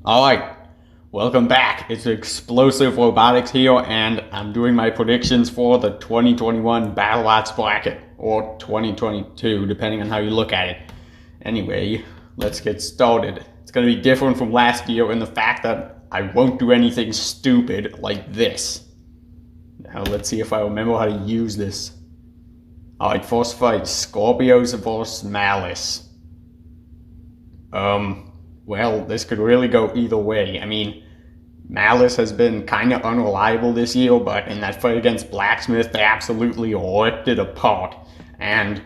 Alright, welcome back. It's Explosive Robotics here, and I'm doing my predictions for the 2021 Battlebots bracket, or 2022, depending on how you look at it. Anyway, let's get started. It's going to be different from last year in the fact that I won't do anything stupid like this. Now let's see if I remember how to use this. Alright, first fight, Scorpios vs. Malice. Well, this could really go either way. I mean, Malice has been kind of unreliable this year, but in that fight against Blacksmith, they absolutely ripped it apart. And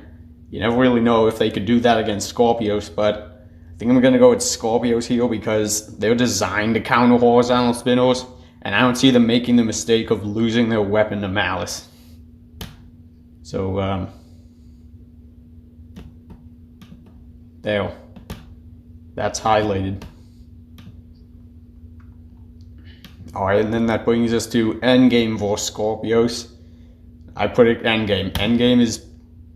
you never really know if they could do that against Scorpios, but I think I'm going to go with Scorpios here because they're designed to counter horizontal spinners, and I don't see them making the mistake of losing their weapon to Malice. So, there. That's highlighted. Alright, and then that brings us to Endgame vs. Scorpios. I predict Endgame. Endgame is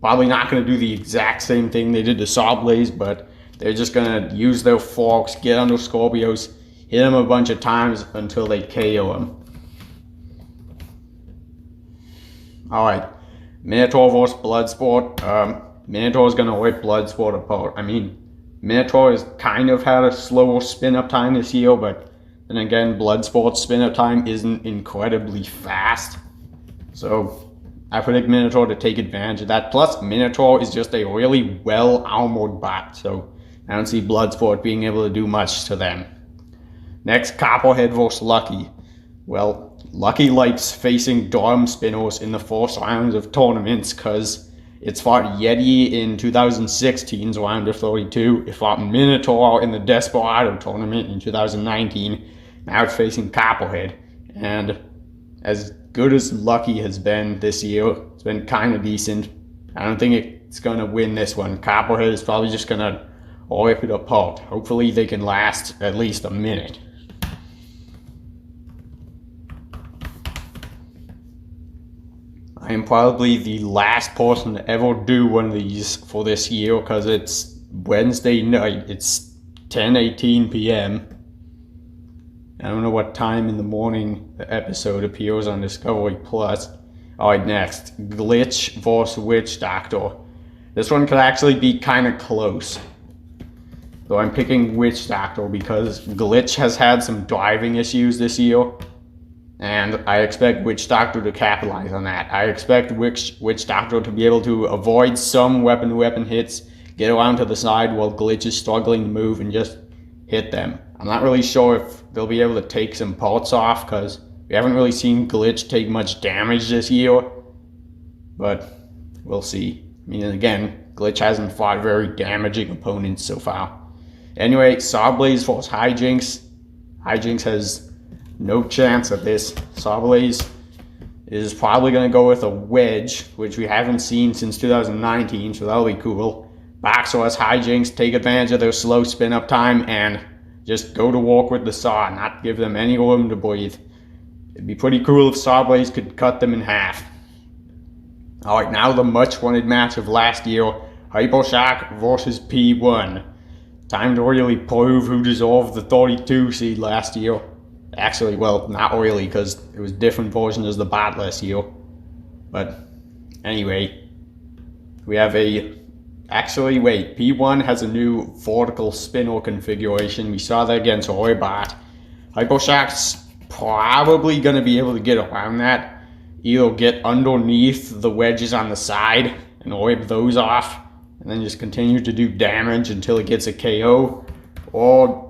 probably not going to do the exact same thing they did to Sawblaze, but they're just going to use their forks, get under Scorpios, hit them a bunch of times until they KO them. Alright, Minotaur vs. Bloodsport. Minotaur is going to rip Bloodsport apart. I mean, Minotaur has kind of had a slower spin-up time this year, but then again, Bloodsport's spin-up time isn't incredibly fast. So I predict Minotaur to take advantage of that. Plus, Minotaur is just a really well-armored bot, so I don't see Bloodsport being able to do much to them. Next, Copperhead vs. Lucky. Well, Lucky likes facing Dorm spinners in the first rounds of tournaments because it's fought Yeti in 2016's round of 32. It fought Minotaur in the Desperado tournament in 2019. Now it's facing Copperhead. And as good as Lucky has been this year, it's been kind of decent. I don't think it's going to win this one. Copperhead is probably just going to rip it apart. Hopefully they can last at least a minute. I am probably the last person to ever do one of these for this year because it's Wednesday night. It's 10:18 p.m. I don't know what time in the morning the episode appears on Discovery Plus. Alright, next. Glitch vs. Witch Doctor. This one could actually be kind of close. Though I'm picking Witch Doctor because Glitch has had some driving issues this year. And I expect Witch Doctor to capitalize on that. I expect Witch Doctor to be able to avoid some weapon-to-weapon hits, get around to the side while Glitch is struggling to move, and just hit them. I'm not really sure if they'll be able to take some parts off, because we haven't really seen Glitch take much damage this year. But we'll see. I mean, again, Glitch hasn't fought very damaging opponents so far. Anyway, Sawblaze vs. Hijinks. Hijinks has no chance at this. Sawblaze is probably going to go with a wedge, which we haven't seen since 2019, so that'll be cool. Boxer has Hijinks, take advantage of their slow spin-up time, and just go to work with the saw, not give them any room to breathe. It'd be pretty cool if Sawblaze could cut them in half. Alright, now the much-wanted match of last year, Hypershock versus P1. Time to really prove who deserved the 32 seed last year. Actually, well, not really, because it was different versions of the bot last year. But anyway, we have actually, wait, P1 has a new vertical spinner configuration. We saw that against Roybot. Hypershock's probably going to be able to get around that. Either get underneath the wedges on the side and rip those off, and then just continue to do damage until it gets a KO, or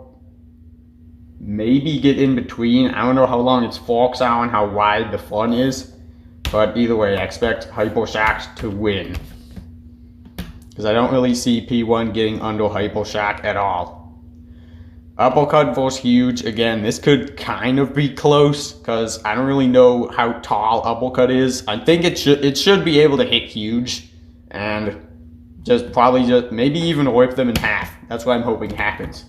maybe get in between. I don't know how long its forks are and how wide the front is, but either way, I expect Hypershock to win. Because I don't really see P1 getting under Hypershock at all. Uppercut vs. Huge. Again, this could kind of be close, because I don't really know how tall Uppercut is. I think it should be able to hit Huge, and probably maybe even rip them in half. That's what I'm hoping happens.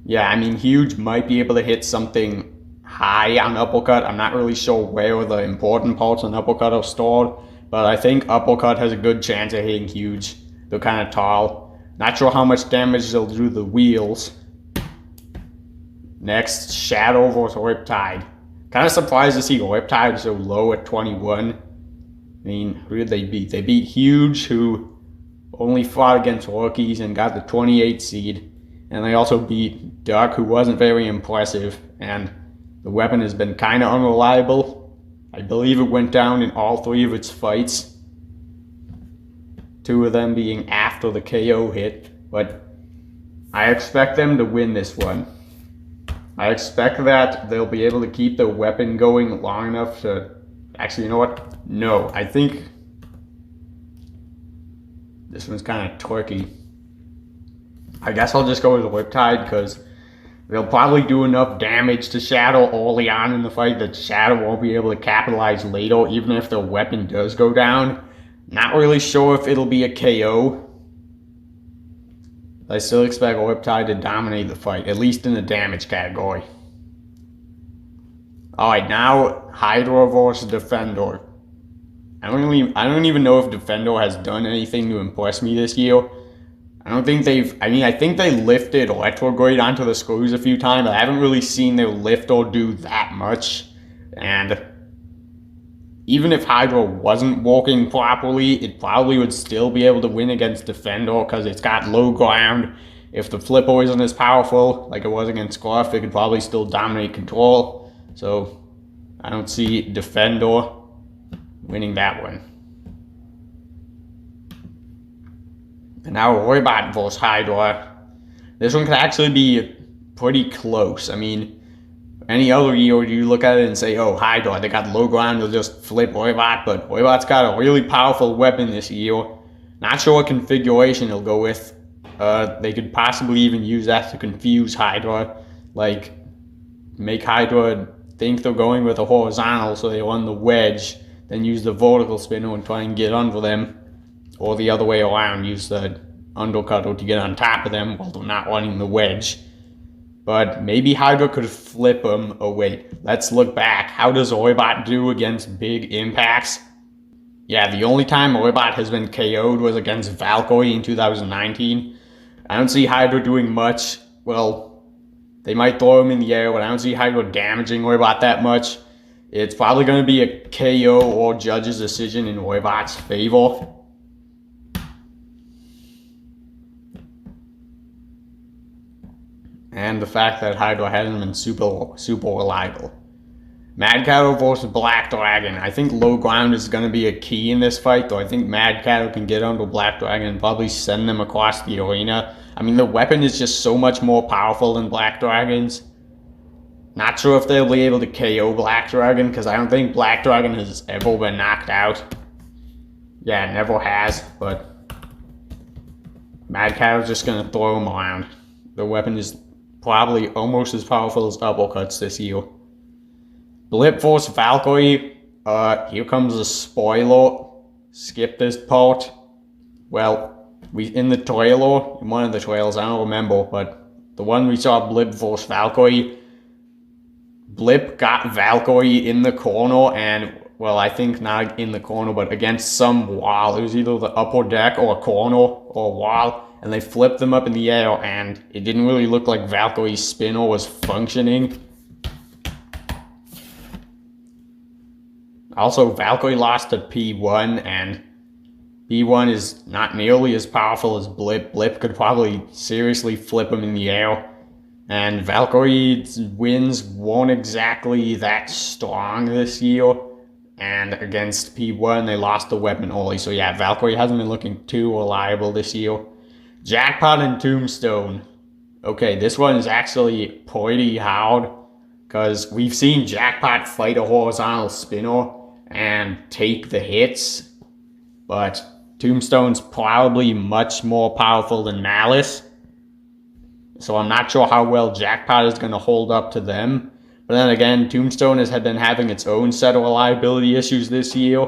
Yeah, I mean, Huge might be able to hit something high on Uppercut. I'm not really sure where the important parts on Uppercut are stored, but I think Uppercut has a good chance of hitting huge. They're kind of tall. Not sure how much damage they'll do to the wheels. Next, Shadow versus Riptide. Kind of surprised to see Riptide so low at 21. I mean, who did they beat? They beat Huge, who only fought against rookies and got the 28 seed. And they also beat Duck, who wasn't very impressive. And the weapon has been kind of unreliable. I believe it went down in all 3 of its fights. 2 of them being after the KO hit. But I expect them to win this one. I expect that they'll be able to keep the weapon going long enough to... Actually, you know what? No, I think... This one's kind of tricky. I guess I'll just go with Riptide because they'll probably do enough damage to Shadow early on in the fight that Shadow won't be able to capitalize later, even if their weapon does go down. Not really sure if it'll be a KO. I still expect Riptide to dominate the fight, at least in the damage category. Alright, now Hydra versus Defender. I don't even know if Defender has done anything to impress me this year. I don't think I think they lifted Retrograde onto the screws a few times, but I haven't really seen their lift or do that much. And even if Hydra wasn't working properly, it probably would still be able to win against Defender because it's got low ground. If the flipper isn't as powerful like it was against Gruff, it could probably still dominate control. So I don't see Defender winning that one. And now Roybot vs Hydra. This one could actually be pretty close. I mean, any other year you look at it and say, oh, Hydra, they got low ground, they'll just flip Roybot, but Roybot's got a really powerful weapon this year. Not sure what configuration he'll go with. They could possibly even use that to confuse Hydra, like make Hydra think they're going with a horizontal so they run the wedge, then use the vertical spinner and try and get under them, or the other way around, use the undercutter to get on top of them while they're not running the wedge. But maybe Hydra could flip him. Oh wait, let's look back. How does Roybot do against big impacts? Yeah, the only time Roybot has been KO'd was against Valkyrie in 2019. I don't see Hydra doing much. Well, they might throw him in the air, but I don't see Hydra damaging Roybot that much. It's probably going to be a KO or judge's decision in Roybot's favor. And the fact that Hydra hasn't been super reliable. Mad Cattle versus Black Dragon. I think low ground is going to be a key in this fight, though I think Mad Cattle can get under Black Dragon and probably send them across the arena. I mean, the weapon is just so much more powerful than Black Dragon's. Not sure if they'll be able to KO Black Dragon, because I don't think Black Dragon has ever been knocked out. Yeah, never has, but Mad Cattle's just going to throw him around. The weapon is probably almost as powerful as uppercuts this year. Blip vs Valkyrie. Here comes a spoiler. Skip this part. Well, in the trailer, in one of the trailers, I don't remember, but the one we saw Blip vs Valkyrie, Blip got Valkyrie in the corner and, well, I think not in the corner, but against some wall. It was either the upper deck or a corner or a wall. And they flipped them up in the air, and it didn't really look like Valkyrie's spinner was functioning. Also, Valkyrie lost to P1, and P1 is not nearly as powerful as Blip. Blip could probably seriously flip him in the air. And Valkyrie's wins weren't exactly that strong this year. And against P1, they lost the weapon early. So yeah, Valkyrie hasn't been looking too reliable this year. Jackpot and Tombstone. Okay, this one is actually pretty hard because we've seen Jackpot fight a horizontal spinner and take the hits, but Tombstone's probably much more powerful than Malice, so I'm not sure how well Jackpot is going to hold up to them. But then again, Tombstone has been having its own set of reliability issues this year.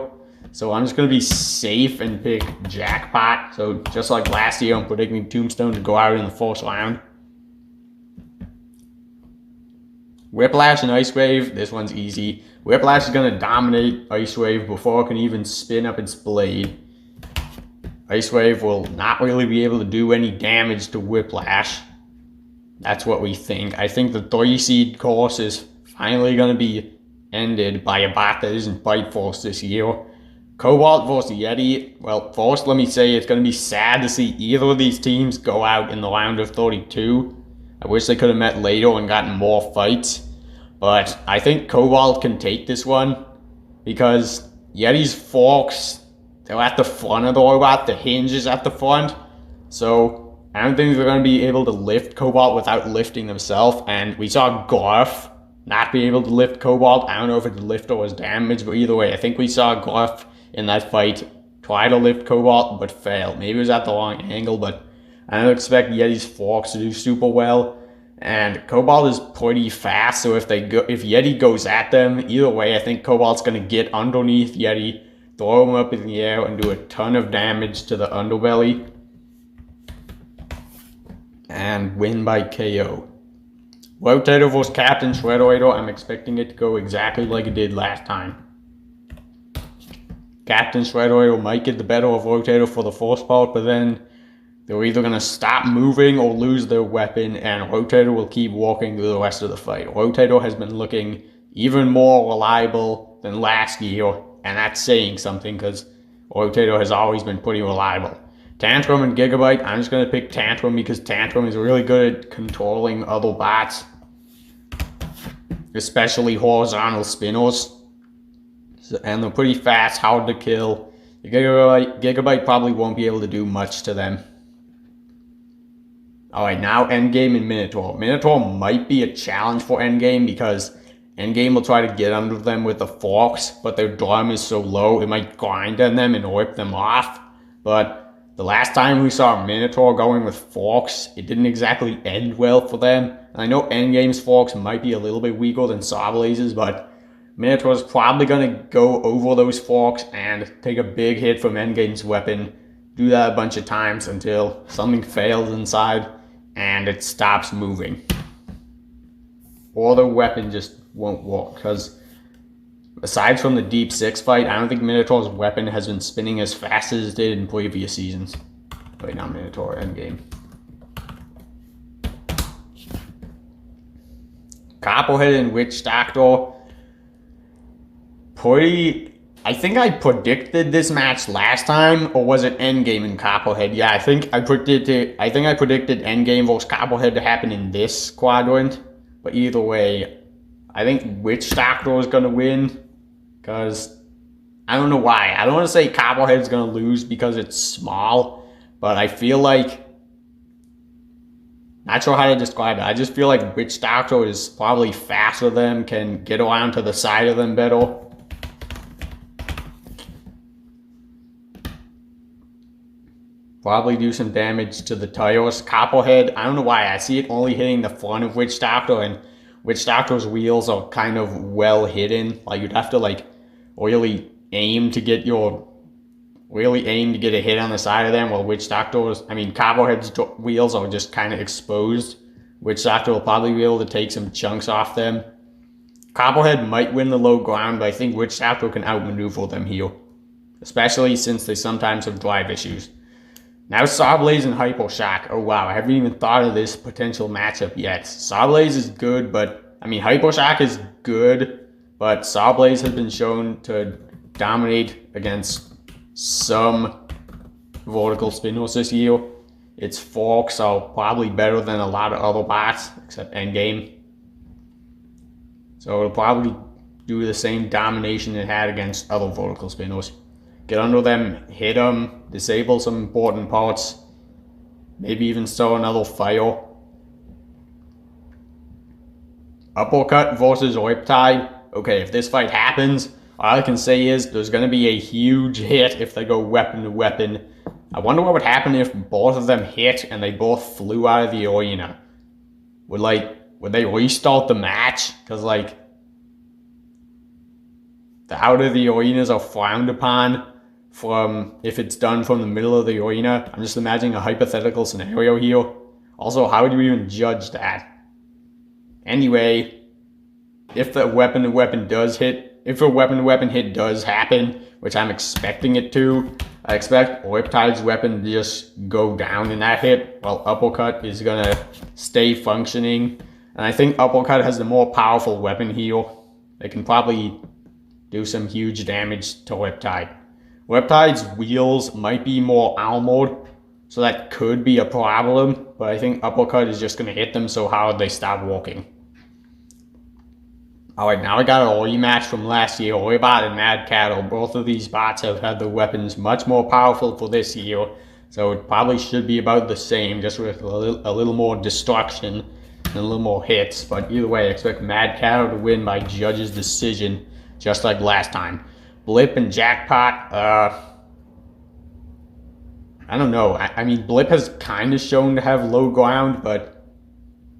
So I'm just going to be safe and pick Jackpot. So just like last year, I'm predicting Tombstone to go out in the first round. Whiplash and Ice Wave, this one's easy. Whiplash is going to dominate Ice Wave before it can even spin up its blade. Ice Wave will not really be able to do any damage to Whiplash. That's what we think. I think the 3-seed course is finally going to be ended by a bot that isn't Bite Force this year. Cobalt versus Yeti. Well, first let me say it's going to be sad to see either of these teams go out in the round of 32. I wish they could have met later and gotten more fights. But I think Cobalt can take this one because Yeti's forks, they're at the front of the robot. The hinge is at the front. So I don't think they're going to be able to lift Cobalt without lifting themselves. And we saw Garf not be able to lift Cobalt. I don't know if the lifter was damaged, but either way, I think we saw Garf in that fight try to lift Cobalt but fail. Maybe it was at the wrong angle, but I don't expect Yeti's forks to do super well. And Cobalt is pretty fast, so if Yeti goes at them, either way, I think Cobalt's going to get underneath Yeti, throw him up in the air, and do a ton of damage to the underbelly. And win by KO. Rotator vs. Captain Shredderator, I'm expecting it to go exactly like it did last time. Captain Shredderator might get the better of Rotator for the first part, but then they're either going to stop moving or lose their weapon, and Rotator will keep walking through the rest of the fight. Rotator has been looking even more reliable than last year, and that's saying something because Rotator has always been pretty reliable. Tantrum and Gigabyte, I'm just going to pick Tantrum because Tantrum is really good at controlling other bots, especially horizontal spinners. And they're pretty fast, hard to kill. Gigabyte probably won't be able to do much to them. Alright, now Endgame and Minotaur. Minotaur might be a challenge for Endgame because Endgame will try to get under them with the forks, but their drum is so low it might grind on them and rip them off. But the last time we saw Minotaur going with forks, it didn't exactly end well for them. And I know Endgame's forks might be a little bit weaker than Sawblaze's, but Minotaur's probably going to go over those forks and take a big hit from Endgame's weapon. Do that a bunch of times until something fails inside and it stops moving. Or the weapon just won't work. Because aside from the Deep 6 fight, I don't think Minotaur's weapon has been spinning as fast as it did in previous seasons. Wait, not Minotaur, Endgame. Copperhead and Witch Doctor. I think I predicted this match last time, or was it Endgame and Copperhead? Yeah, I think I predicted Endgame versus Copperhead to happen in this quadrant. But either way, I think Witch Doctor is gonna win, because I don't know why. I don't want to say Copperhead's gonna lose because it's small, but I feel like, not sure how to describe it. I just feel like Witch Doctor is probably faster than them, can get around to the side of them better. Probably do some damage to the tires. Copperhead, I don't know why. I see it only hitting the front of Witch Doctor, and Witch Doctor's wheels are kind of well hidden. Like, you'd have to really aim to get a hit on the side of them, while Copperhead's wheels are just kind of exposed. Witch Doctor will probably be able to take some chunks off them. Copperhead might win the low ground, but I think Witch Doctor can outmaneuver them here, especially since they sometimes have drive issues. Now Sawblaze and Hypershock. Oh wow, I haven't even thought of this potential matchup yet. Sawblaze is good, but Hypershock is good, but Sawblaze has been shown to dominate against some vertical spinners this year. Its forks are probably better than a lot of other bots, except Endgame. So it'll probably do the same domination it had against other vertical spinners. Get under them, hit them, disable some important parts, maybe even start another fire. Uppercut versus Riptide. Okay, if this fight happens, all I can say is there's going to be a huge hit if they go weapon to weapon. I wonder what would happen if both of them hit and they both flew out of the arena. Would they restart the match? Because the out of the arenas are frowned upon if it's done from the middle of the arena. I'm just imagining a hypothetical scenario here. Also, how would you even judge that? Anyway, if the weapon-to-weapon does hit, if a weapon-to-weapon hit does happen, which I'm expecting it to, I expect Riptide's weapon to just go down in that hit, while Uppercut is gonna stay functioning. And I think Uppercut has the more powerful weapon heal. It can probably do some huge damage to Riptide. Riptide's wheels might be more armored, so that could be a problem, but I think Uppercut is just gonna hit them so hard they stop walking. Alright, now I got a rematch from last year, Oibot and Mad Cattle. Both of these bots have had their weapons much more powerful for this year, so it probably should be about the same, just with a little more destruction and a little more hits. But either way, I expect Mad Cattle to win by judge's decision, just like last time. Blip and Jackpot, I don't know. I mean, Blip has kind of shown to have low ground, but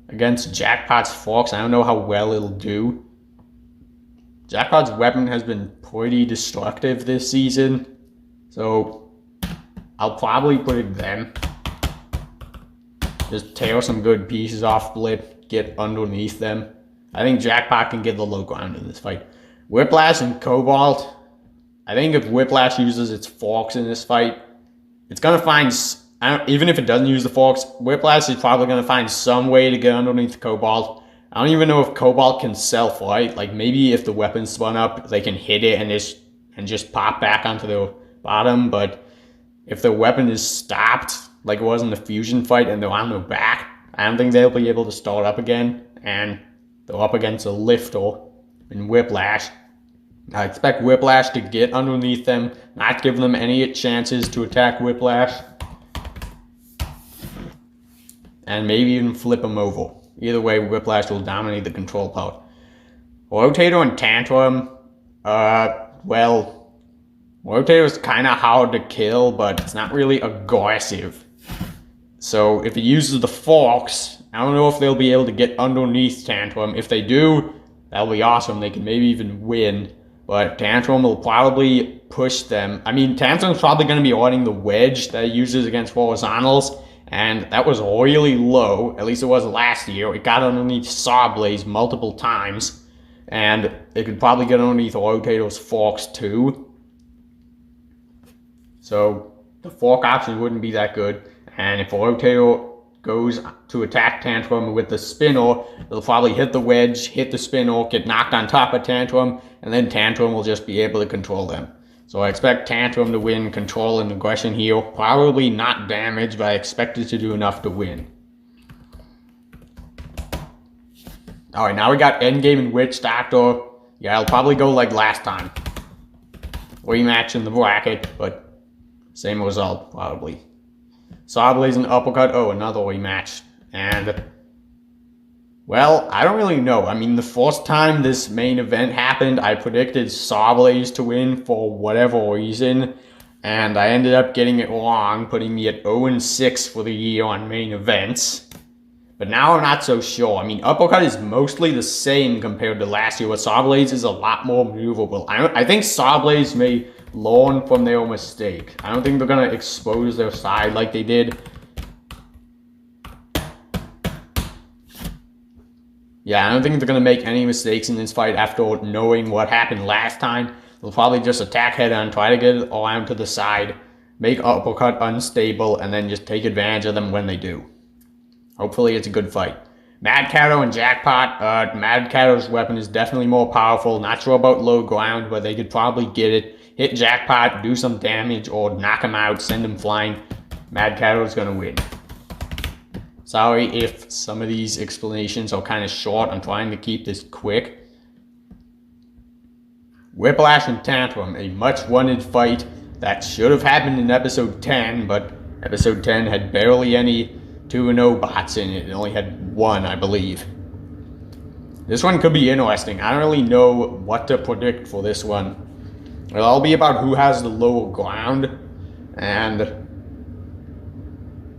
against Jackpot's Fox, I don't know how well it'll do. Jackpot's weapon has been pretty destructive this season, so I'll probably put it them. Just tear some good pieces off Blip, get underneath them. I think Jackpot can get the low ground in this fight. Whiplash and Cobalt, I think if Whiplash uses its forks in this fight, it's going to find, even if it doesn't use the forks, Whiplash is probably going to find some way to get underneath Cobalt. I don't even know if Cobalt can self-fight. Like, maybe if the weapon's spun up, they can hit it and just pop back onto the bottom. But if the weapon is stopped, like it was in the fusion fight, and they're on their back, I don't think they'll be able to start up again. And they're up against a Lifter in Whiplash. I expect Whiplash to get underneath them, not give them any chances to attack Whiplash, and maybe even flip them over. Either way, Whiplash will dominate the control part. Rotator and Tantrum, well, Rotator is kind of hard to kill, but it's not really aggressive. So if it uses the forks, I don't know if they'll be able to get underneath Tantrum. If they do, that'll be awesome. They can maybe even win. But Tantrum will probably push them. I mean, Tantrum's probably going to be running the wedge that it uses against horizontals. And that was really low, at least it was last year. It got underneath Sawblaze multiple times. And it could probably get underneath Rotator's forks too. So the fork option wouldn't be that good. And if Rotator goes to attack Tantrum with the spinner, it'll probably hit the wedge, hit the spinner, get knocked on top of Tantrum, and then Tantrum will just be able to control them. So I expect Tantrum to win control and aggression here. Probably not damage, but I expect it to do enough to win. Alright, now we got Endgame and Witch Doctor. Yeah, I'll probably go like last time. Rematch in the bracket, but same result, probably. Sawblaze and Uppercut, oh, another rematch. And, well, I don't really know. I mean, the first time this main event happened, I predicted Sawblaze to win for whatever reason. And I ended up getting it wrong, putting me at 0-6 for the year on main events. But now I'm not so sure. I mean, Uppercut is mostly the same compared to last year, but Sawblaze is a lot more maneuverable. I think Sawblaze may learn from their mistake. I don't think they're going to expose their side like they did. Yeah, I don't think they're going to make any mistakes in this fight after knowing what happened last time. They'll probably just attack head-on, try to get it around to the side, make Uppercut unstable, and then just take advantage of them when they do. Hopefully it's a good fight. Mad Cattle and Jackpot. Mad Cattle's weapon is definitely more powerful. Not sure about low ground, but they could probably get it. Hit Jackpot, do some damage, or knock him out, send him flying. Mad Cattle is going to win. Sorry if some of these explanations are kind of short. I'm trying to keep this quick. Whiplash and Tantrum, a much-wanted fight that should have happened in episode 10, but episode 10 had barely any 2-0 bots in it. It only had one, I believe. This one could be interesting. I don't really know what to predict for this one. It'll all be about who has the lower ground, and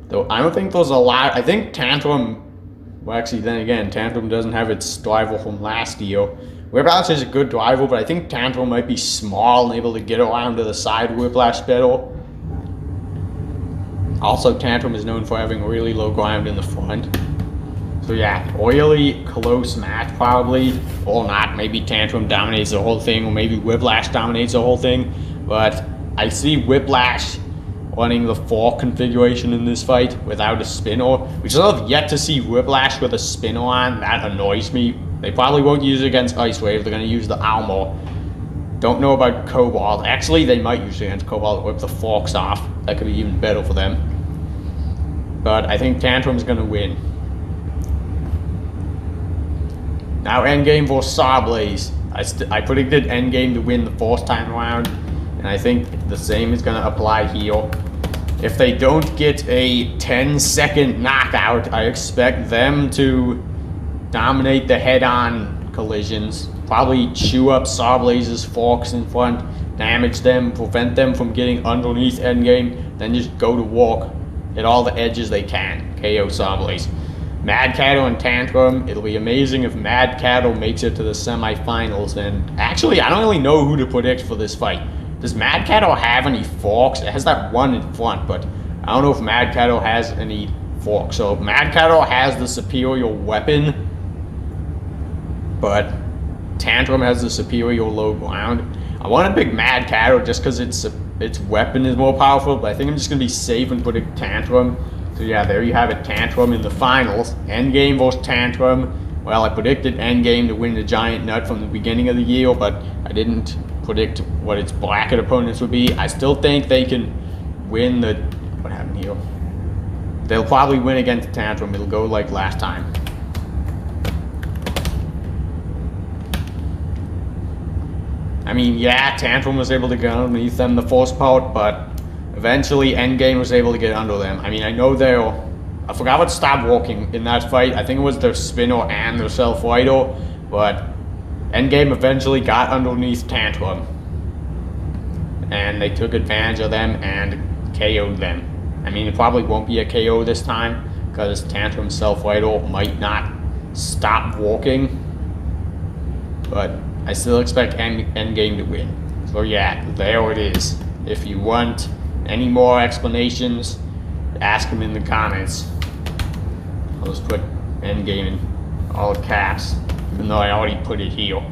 though I don't think there's a lot. I think Tantrum, well, actually, then again, Tantrum doesn't have its driver from last year. Whiplash is a good driver, but I think Tantrum might be small and able to get around to the side Whiplash better. Also, Tantrum is known for having really low ground in the front. So yeah, oily, close match probably, or not. Maybe Tantrum dominates the whole thing, or maybe Whiplash dominates the whole thing. But I see Whiplash running the fork configuration in this fight without a spinner. We still have yet to see Whiplash with a spinner on. That annoys me. They probably won't use it against Ice Wave. They're going to use the Armor. Don't know about Cobalt. Actually, they might use it against Cobalt, whip the forks off. That could be even better for them. But I think Tantrum's going to win. Now Endgame vs Sawblaze. I predicted Endgame to win the first time around, and I think the same is going to apply here. If they don't get a 10-second knockout, I expect them to dominate the head-on collisions. Probably chew up Sawblaze's forks in front, damage them, prevent them from getting underneath Endgame, then just go to work, hit all the edges they can, KO Sawblaze. Mad Cattle and Tantrum, it'll be amazing if Mad Cattle makes it to the semifinals, and actually I don't really know who to predict for this fight. Does Mad Cattle have any forks? It has that one in front, but I don't know if Mad Cattle has any forks. So Mad Cattle has the superior weapon, but Tantrum has the superior low ground. I want to pick Mad Cattle just because its weapon is more powerful, but I think I'm just going to be safe and predict Tantrum. So yeah, there you have it, Tantrum in the finals. Endgame vs Tantrum. Well, I predicted Endgame to win the Giant Nut from the beginning of the year, but I didn't predict what its bracket opponents would be. I still think they can win the... What happened here? They'll probably win against Tantrum. It'll go like last time. I mean, yeah, Tantrum was able to get underneath them the first part, but eventually Endgame was able to get under them. I mean, I know I forgot what stopped working in that fight. I think it was their spinner and their self-rider, but Endgame eventually got underneath Tantrum, and they took advantage of them and KO'd them. I mean, it probably won't be a KO this time, because Tantrum's self-rider might not stop working, but I still expect Endgame to win. So yeah, there it is. If you want any more explanations, ask them in the comments. I'll just put Endgame in all caps, even though I already put it here.